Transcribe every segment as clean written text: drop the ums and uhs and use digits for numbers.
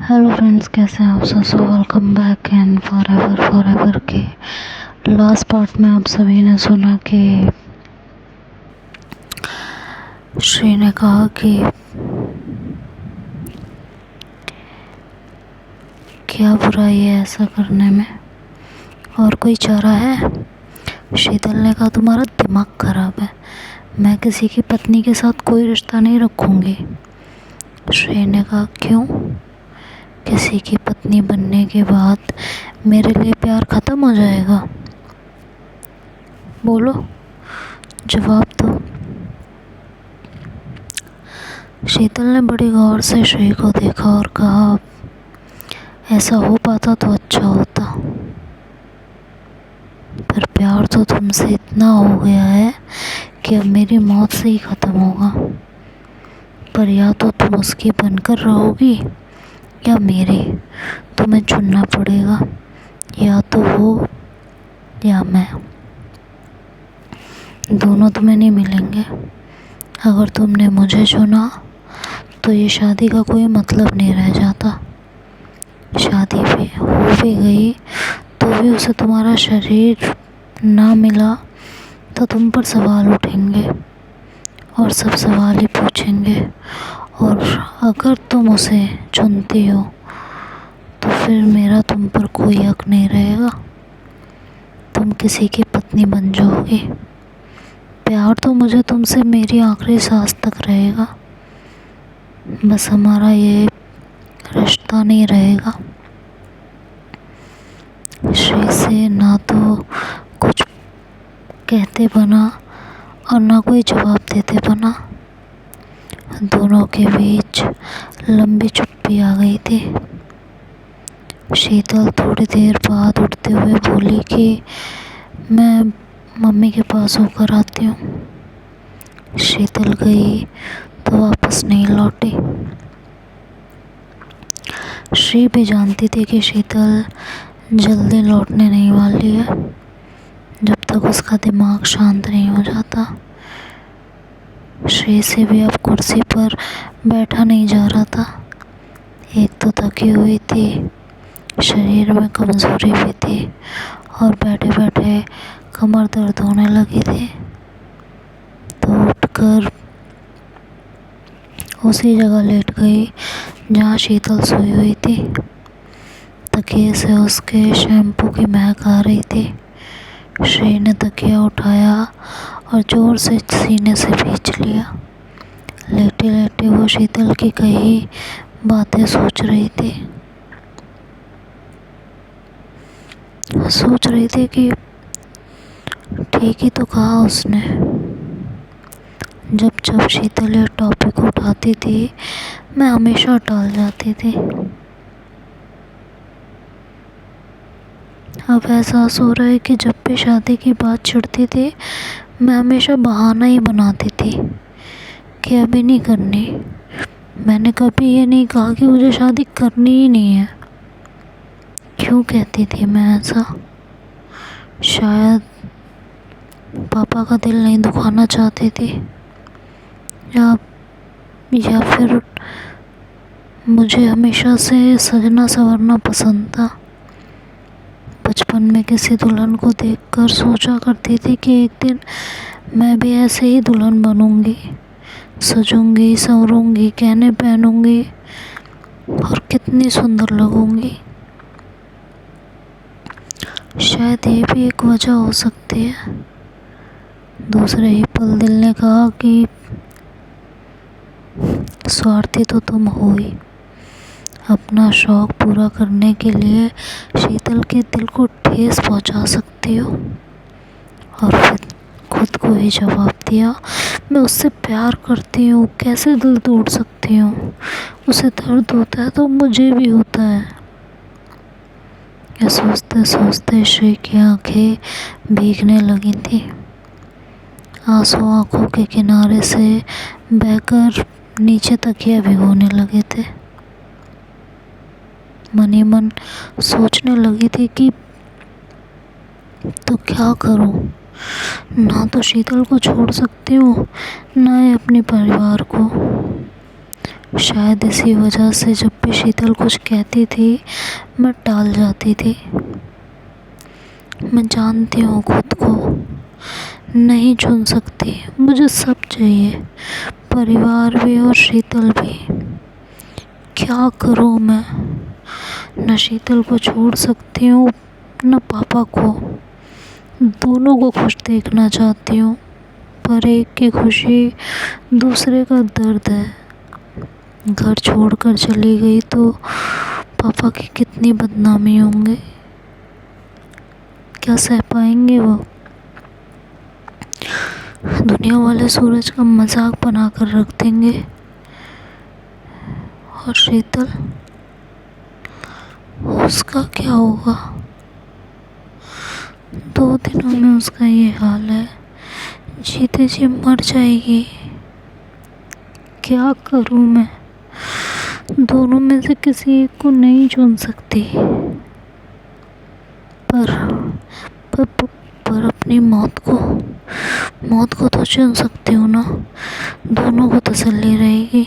Hello friends, कैसे हैं आप सब। So welcome back and forever के लास्ट पार्ट में आप सभी ने सुना कि श्री ने कहा कि क्या बुराई है ऐसा करने में, और कोई चारा है। शीतल ने कहा तुम्हारा दिमाग खराब है, मैं किसी की पत्नी के साथ कोई रिश्ता नहीं रखूँगी। श्री ने कहा क्यों, किसी की पत्नी बनने के बाद मेरे लिए प्यार ख़त्म हो जाएगा? बोलो, जवाब दो। शीतल ने बड़ी गौर से श्री को देखा और कहा ऐसा हो पाता तो अच्छा होता, पर प्यार तो तुमसे इतना हो गया है कि अब मेरी मौत से ही ख़त्म होगा। पर या तो तुम उसकी बनकर रहोगी या मेरी, तुम्हें चुनना पड़ेगा, या तो वो या मैं। दोनों तुम्हें नहीं मिलेंगे। अगर तुमने मुझे चुना तो ये शादी का कोई मतलब नहीं रह जाता। शादी भी हो भी गई तो भी उसे तुम्हारा शरीर ना मिला तो तुम पर सवाल उठेंगे और सब सवाल ही पूछेंगे। और अगर तुम उसे चुनती हो तो फिर मेरा तुम पर कोई हक नहीं रहेगा, तुम किसी की पत्नी बन जाओगी। प्यार तो मुझे तुमसे मेरी आखिरी सांस तक रहेगा, बस हमारा ये रिश्ता नहीं रहेगा। श्री से ना तो कुछ कहते बना और ना कोई जवाब देते बना। दोनों के बीच लंबी चुप्पी आ गई थी। शीतल थोड़ी देर बाद उठते हुए बोली कि मैं मम्मी के पास होकर आती हूँ। शीतल गई तो वापस नहीं लौटी। श्री भी जानती थी कि शीतल जल्दी लौटने नहीं वाली है, जब तक उसका दिमाग शांत नहीं हो जाता। श्री से भी अब कुर्सी पर बैठा नहीं जा रहा था। एक तो थकी हुई थी, शरीर में कमज़ोरी भी थी और बैठे बैठे कमर दर्द होने लगी थी। तो उठकर उसी जगह लेट गई जहाँ शीतल सोई हुई थी। तकिए से उसके शैम्पू की महक आ रही थी। श्री ने तकिया उठाया और ज़ोर से सीने से खींच लिया। लेटे लेटे वो शीतल की कई बातें सोच रही थी। कि ठीक ही तो कहा उसने। जब जब शीतल ये टॉपिक उठाती थी मैं हमेशा टाल जाती थी। अब एहसास हो रहा है कि जब भी शादी की बात छिड़ती थी मैं हमेशा बहाना ही बनाती थी कि अभी नहीं करनी। मैंने कभी ये नहीं कहा कि मुझे शादी करनी ही नहीं है। क्यों कहती थी मैं ऐसा? शायद पापा का दिल नहीं दुखाना चाहती थी, या फिर मुझे हमेशा से सजना संवरना पसंद था। बचपन में किसी दुल्हन को देखकर सोचा करती थी कि एक दिन मैं भी ऐसे ही दुल्हन बनूंगी, सजूंगी संवरूंगी, गहने पहनूंगी और कितनी सुंदर लगूंगी। शायद ये भी एक वजह हो सकती है। दूसरे ही पल दिल ने कहा कि स्वार्थी तो तुम हो ही। अपना शौक़ पूरा करने के लिए शीतल के दिल को ठेस पहुंचा सकती हो। और फिर खुद को ही जवाब दिया, मैं उससे प्यार करती हूँ, कैसे दिल तोड़ सकती हूँ। उसे दर्द होता है तो मुझे भी होता है। यह सोचते सोचते श्री की आंखें भीगने लगी थी। आंसू आंखों के किनारे से बहकर नीचे तकिया भिगोने लगे थे। मन ही मन सोचने लगी थी कि तो क्या करूं, ना तो शीतल को छोड़ सकती हूँ ना ही अपने परिवार को। शायद इसी वजह से जब भी शीतल कुछ कहती थी मैं टाल जाती थी। मैं जानती हूँ खुद को नहीं चुन सकती, मुझे सब चाहिए, परिवार भी और शीतल भी। क्या करूँ मैं? न शीतल को छोड़ सकती हूँ न पापा को। दोनों को खुश देखना चाहती हूँ, पर एक की खुशी दूसरे का दर्द है। घर छोड़कर चली गई तो पापा की कितनी बदनामी होंगी, क्या सह पाएंगे वो? दुनिया वाले सूरज का मजाक बनाकर रख देंगे। और शीतल, उसका क्या होगा? 2 दिनों में उसका ये हाल है, जीते जी मर जाएगी। क्या करूं मैं? दोनों में से किसी एक को नहीं चुन सकती, पर पर अपनी मौत को तो चुन सकती हूँ ना। दोनों को तसल्ली रहेगी,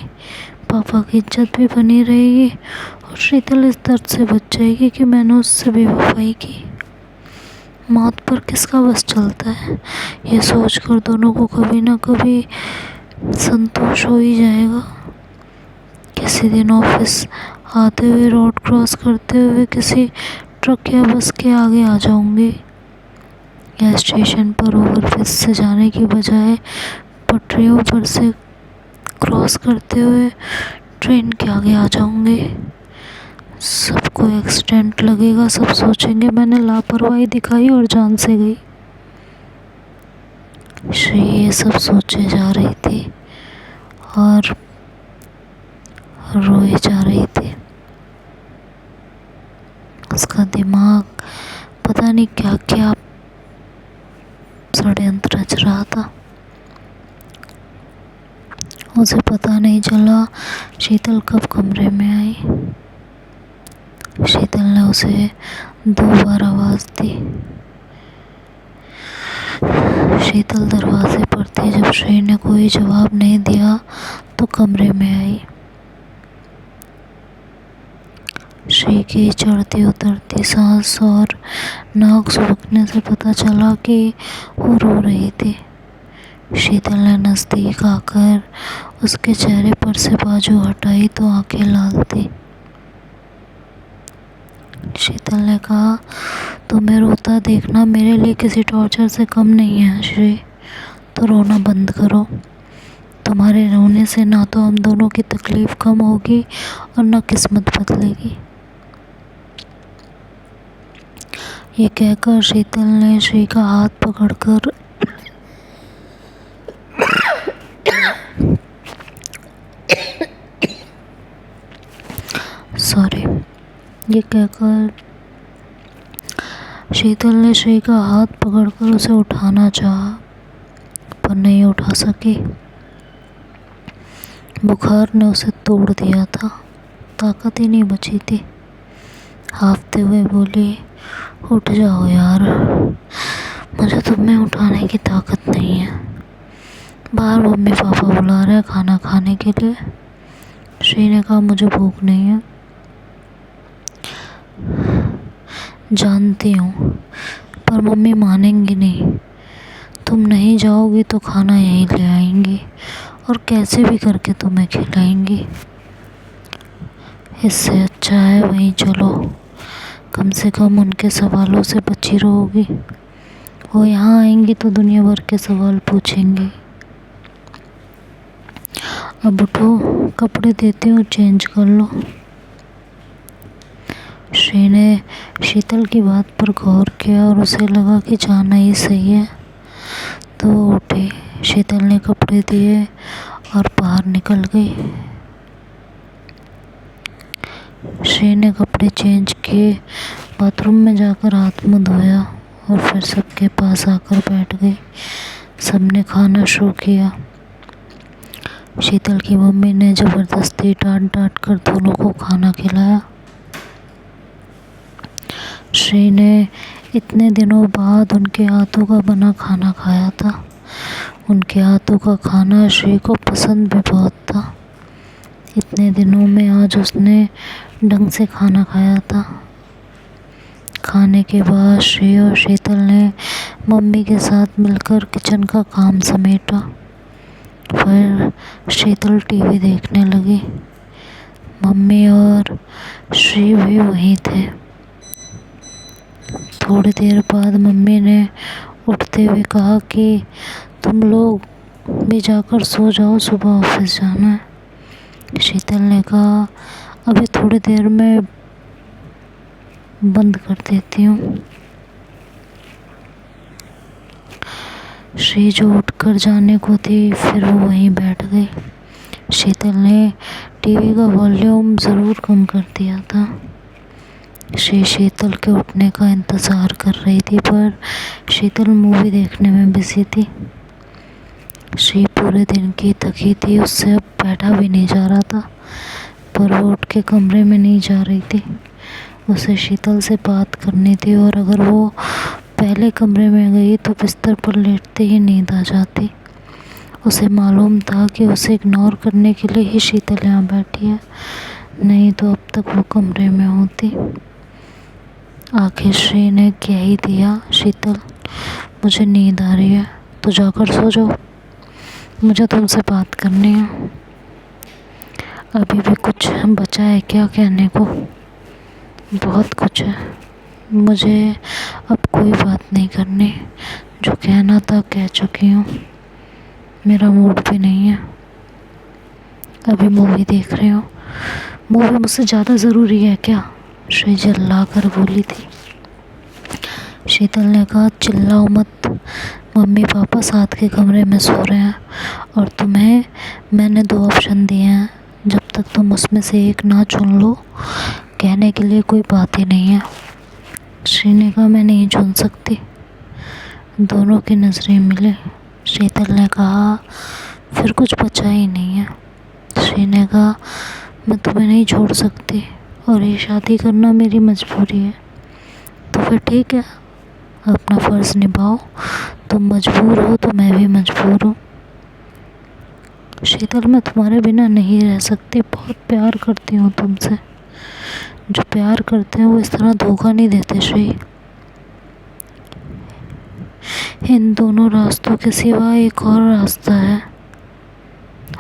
पापा की इज्जत भी बनी रहेगी और शीतल इस दर्द से बच जाएगी कि मैंने उससे बेवफाई की। मौत पर किसका बस चलता है, ये सोचकर दोनों को कभी ना कभी संतोष हो ही जाएगा। किसी दिन ऑफिस आते हुए रोड क्रॉस करते हुए किसी ट्रक या बस के आगे आ जाऊंगी, या स्टेशन पर ओवरब्रिज से जाने की बजाय पटरियों पर से क्रॉस करते हुए ट्रेन के आगे आ जाऊंगी। सबको एक्सीडेंट लगेगा, सब सोचेंगे मैंने लापरवाही दिखाई और जान से गई। श्री ये सब सोचे जा रही थी और रोए जा रही थी। उसका दिमाग पता नहीं क्या क्या षड्यंत्र रच रहा था। उसे पता नहीं चला शीतल कब कमरे में आई। शीतल ने उसे 2 बार आवाज दी। शीतल दरवाजे पर थी जब श्री ने कोई जवाब नहीं दिया तो कमरे में आई। श्री की चढ़ती उतरती सांस और नाक सुबकने से पता चला कि वो रो रही थी। शीतल ने नज़दीक आकर उसके चेहरे पर से बाजू हटाई तो आंखें लाल थी। शीतल ने कहा, तुम्हें रोता देखना मेरे लिए किसी टॉर्चर से कम नहीं है श्री, तो रोना बंद करो। तुम्हारे रोने से ना तो हम दोनों की तकलीफ कम होगी और ना किस्मत बदलेगी। ये कहकर शीतल ने श्री का हाथ पकड़कर ये कहकर शीतल ने श्री का हाथ पकड़कर उसे उठाना चाहा, पर नहीं उठा सकी। बुखार ने उसे तोड़ दिया था, ताकत ही नहीं बची थी। हांफते हुए बोली, उठ जाओ यार, मुझे तुम्हें उठाने की ताकत नहीं है। बाहर मम्मी पापा बुला रहे हैं खाना खाने के लिए। श्री ने कहा, मुझे भूख नहीं है। जानती हूँ, पर मम्मी मानेंगी नहीं। तुम नहीं जाओगी तो खाना यहीं ले आएंगी और कैसे भी करके तुम्हें खिलाएंगी। इससे अच्छा है वहीं चलो, कम से कम उनके सवालों से बची रहोगी। वो यहाँ आएंगी तो दुनिया भर के सवाल पूछेंगी। अब उठो, कपड़े देती हूँ, चेंज कर लो। श्री ने शीतल की बात पर गौर किया और उसे लगा कि जाना ही सही है, तो वो उठी। शीतल ने कपड़े दिए और बाहर निकल गई। श्री ने कपड़े चेंज किए, बाथरूम में जाकर हाथ मुँह धोया और फिर सबके पास आकर बैठ गई। सबने खाना शुरू किया। शीतल की मम्मी ने ज़बरदस्ती डांट कर दोनों को खाना खिलाया। श्री ने इतने दिनों बाद उनके हाथों का बना खाना खाया था। उनके हाथों का खाना श्री को पसंद भी बहुत था। इतने दिनों में आज उसने ढंग से खाना खाया था। खाने के बाद श्री और शीतल ने मम्मी के साथ मिलकर किचन का काम समेटा। फिर शीतल टीवी देखने लगी। मम्मी और श्री भी वहीं थे। थोड़ी देर बाद मम्मी ने उठते हुए कहा कि तुम लोग भी जाकर सो जाओ, सुबह ऑफिस जाना है। शीतल ने कहा अभी थोड़ी देर में बंद कर देती हूँ। श्री जो उठकर जाने को थी, फिर वो वहीं बैठ गई। शीतल ने टीवी का वॉल्यूम ज़रूर कम कर दिया था। श्री शीतल के उठने का इंतज़ार कर रही थी, पर शीतल मूवी देखने में बिजी थी। श्री पूरे दिन की थकी थी, उससे अब बैठा भी नहीं जा रहा था, पर वो उठ के कमरे में नहीं जा रही थी। उसे शीतल से बात करनी थी, और अगर वो पहले कमरे में गई तो बिस्तर पर लेटते ही नींद आ जाती। उसे मालूम था कि उसे इग्नोर करने के लिए ही शीतल यहाँ बैठी है, नहीं तो अब तक वो कमरे में होती। आखिर श्री ने कह ही दिया, शीतल मुझे नींद आ रही है, तो जाकर सो जाओ, मुझे तुमसे बात करनी है। अभी भी कुछ बचा है क्या कहने को? बहुत कुछ है। मुझे अब कोई बात नहीं करनी, जो कहना था कह चुकी हूँ। मेरा मूड भी नहीं है। अभी मूवी देख रही हूँ। मूवी मुझसे ज़्यादा ज़रूरी है क्या? श्री चिल्ला कर बोली थी। शीतल ने कहा चिल्लाओ मत, मम्मी पापा साथ के कमरे में सो रहे हैं, और तुम्हें मैंने 2 ऑप्शन दिए हैं, जब तक तुम उसमें से एक ना चुन लो, कहने के लिए कोई बात ही नहीं है। श्री ने कहा मैं नहीं चुन सकती। दोनों की नज़रें मिले। शीतल ने कहा फिर कुछ बचा ही नहीं है। श्री ने कहा मैं तुम्हें नहीं छोड़ सकती, और ये शादी करना मेरी मजबूरी है। तो फिर ठीक है, अपना फ़र्ज़ निभाओ। तुम मजबूर हो तो मैं भी मजबूर हूँ। शीतल मैं तुम्हारे बिना नहीं रह सकती, बहुत प्यार करती हूँ तुमसे। जो प्यार करते हैं वो इस तरह धोखा नहीं देते श्री। इन दोनों रास्तों के सिवा एक और रास्ता है,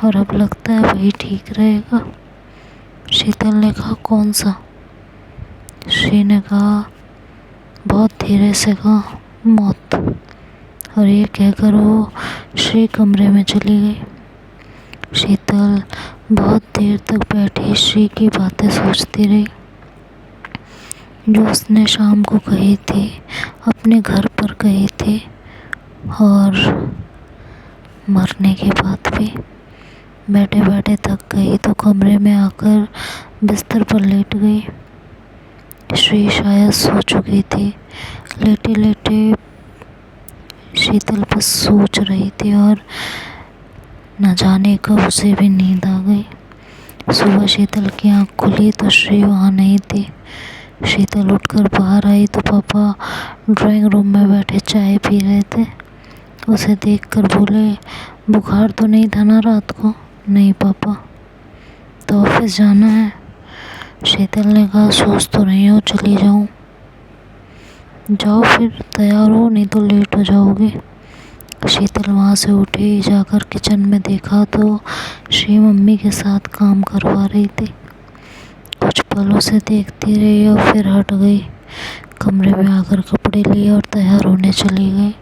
और अब लगता है वही ठीक रहेगा। शीतल ने कहा कौन सा? श्री ने कहा बहुत धीरे से कहा मौत। और ये कहकर वो श्री कमरे में चली गई। शीतल बहुत देर तक बैठी श्री की बातें सोचती रही, जो उसने शाम को कही थी, अपने घर पर कही थी, और मरने के बाद भी। बैठे बैठे थक गई तो कमरे में आकर बिस्तर पर लेट गई। श्री शायद सो चुकी थी। लेटे लेटे शीतल बस सोच रही थी, और न जाने कब उसे भी नींद आ गई। सुबह शीतल की आँख खुली तो श्री वहाँ नहीं थी। शीतल उठकर बाहर आई तो पापा ड्राइंग रूम में बैठे चाय पी रहे थे। उसे देखकर बोले बुखार तो नहीं था ना रात को? नहीं पापा। तो ऑफिस जाना है? शीतल ने कहा सोच तो रही हो चली जाऊँ। जाओ फिर, तैयार हो, नहीं तो लेट हो जाओगे। शीतल वहाँ से उठी, जाकर किचन में देखा तो श्री मम्मी के साथ काम करवा रही थी। कुछ पल उसे देखती रही और फिर हट गई। कमरे में आकर कपड़े लिए और तैयार होने चली गई।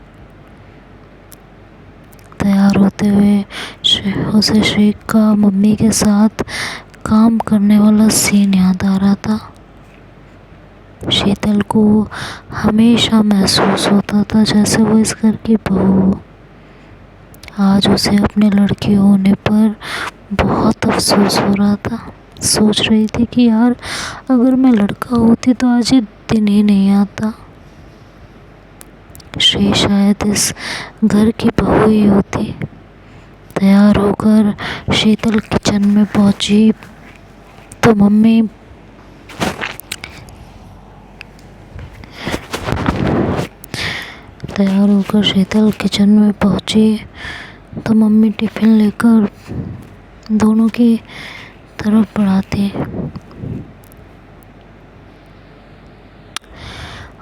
तैयार होते हुए उसे श्री का मम्मी के साथ काम करने वाला सीन याद आ रहा था। शीतल को हमेशा महसूस होता था जैसे वो इस घर की बहू हो। आज उसे अपने लड़की होने पर बहुत अफसोस हो रहा था। सोच रही थी कि यार अगर मैं लड़का होती तो आज ये दिन ही नहीं आता। श्री शायद इस घर की बहू ही होती। तैयार होकर शीतल किचन में पहुंची तो मम्मी टिफ़िन लेकर दोनों की तरफ बढ़ाती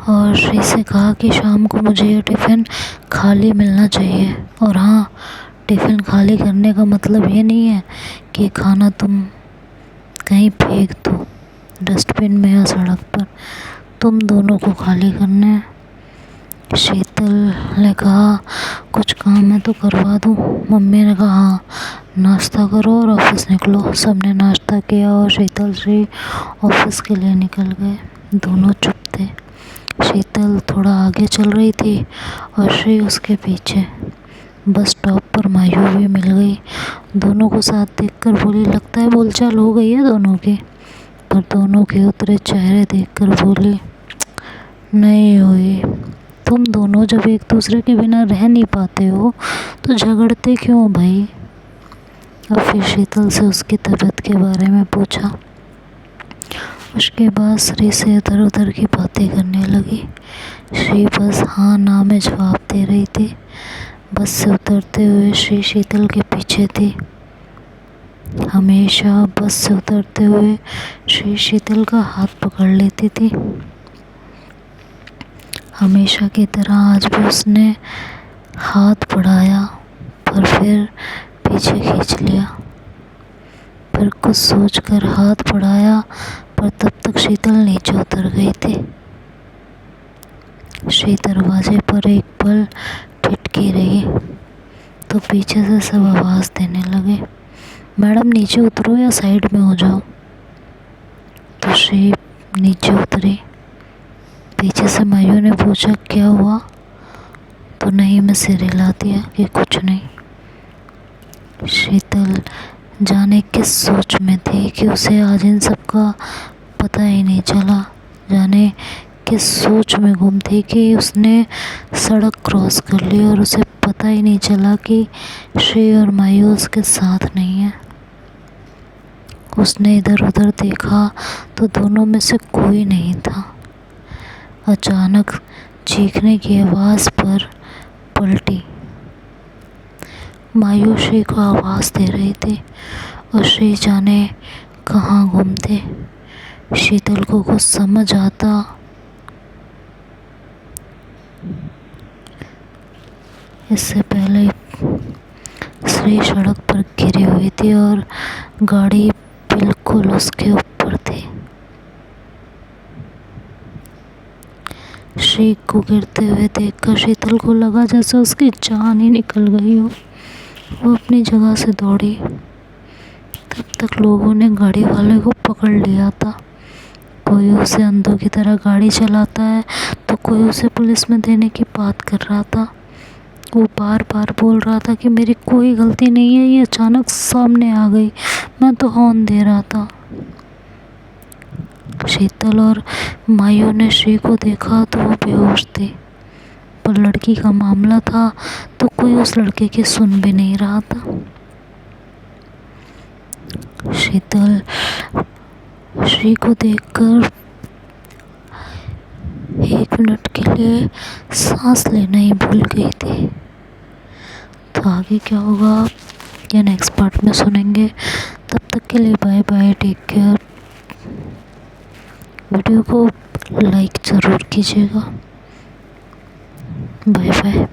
और श्री से कहा कि शाम को मुझे ये टिफ़िन खाली मिलना चाहिए। और हाँ, टिफ़िन खाली करने का मतलब ये नहीं है कि खाना तुम कहीं फेंक दो डस्टबिन में या सड़क पर, तुम दोनों को खाली करना है। शीतल ने कहा कुछ काम है तो करवा दूँ। मम्मी ने कहा हाँ, नाश्ता करो और ऑफिस निकलो। सबने नाश्ता किया और शीतल श्री ऑफिस के लिए निकल गए। दोनों चुप थे। शीतल थोड़ा आगे चल रही थी और श्री उसके पीछे। बस स्टॉप पर मायू भी मिल गई। दोनों को साथ देखकर बोली, लगता है बोलचाल हो गई है दोनों की। पर दोनों के उतरे चेहरे देखकर बोली, नहीं हुई। तुम दोनों जब एक दूसरे के बिना रह नहीं पाते हो तो झगड़ते क्यों भाई? और फिर शीतल से उसकी तबीयत के बारे में पूछा। उसके बाद श्री से इधर उधर की बातें करने लगी। श्री बस हाँ ना में जवाब दे रही थी। बस से उतरते हुए श्री शीतल के पीछे थी। हमेशा बस से उतरते हुए श्री शीतल का हाथ पकड़ लेती थी। हमेशा की तरह आज भी उसने हाथ बढ़ाया पर फिर पीछे खींच लिया। फिर कुछ सोचकर हाथ बढ़ाया पर तब तक शीतल नीचे उतर गई थी। श्री दरवाजे पर एक पल ठिठकी रही तो पीछे से सब आवाज़ देने लगे, मैडम नीचे उतरो या साइड में हो जाओ। तो श्री नीचे उतरी। पीछे से मायू ने पूछा क्या हुआ? तो नहीं में सिर हिला दिया कि कुछ नहीं। शीतल जाने किस सोच में थी कि उसे आज इन सब का पता ही नहीं चला। जाने किस सोच में गुम थी कि उसने सड़क क्रॉस कर ली और उसे पता ही नहीं चला कि श्री और मायू उसके साथ नहीं है। उसने इधर उधर देखा तो दोनों में से कोई नहीं था। अचानक चीखने की आवाज़ पर पलटी। मायू श्री को आवाज़ दे रही थी और श्री जाने कहाँ गुम थे। शीतल को कुछ समझ आता इससे पहले श्री सड़क पर गिरी हुई थी और गाड़ी बिल्कुल उसके ऊपर थी। श्री को गिरते हुए देखकर शीतल को लगा जैसे उसकी जान ही निकल गई हो। वो अपनी जगह से दौड़ी। तब तक लोगों ने गाड़ी वाले को पकड़ लिया था। कोई उसे अंधों की तरह गाड़ी चलाता है तो कोई उसे पुलिस में देने की बात कर रहा था। वो बार बार बोल रहा था कि मेरी कोई गलती नहीं है, ये अचानक सामने आ गई, मैं तो हॉर्न दे रहा था। शीतल और मायू ने श्री को देखा तो वो बेहोश थी। पर लड़की का मामला था तो कोई उस लड़के की सुन भी नहीं रहा था। शीतल श्री को देखकर 1 मिनट के लिए सांस लेना ही भूल गई थी। तो आगे क्या होगा ये नेक्स्ट पार्ट में सुनेंगे। तब तक के लिए bye bye, take care. Video को लाइक ज़रूर कीजिएगा। Bye bye.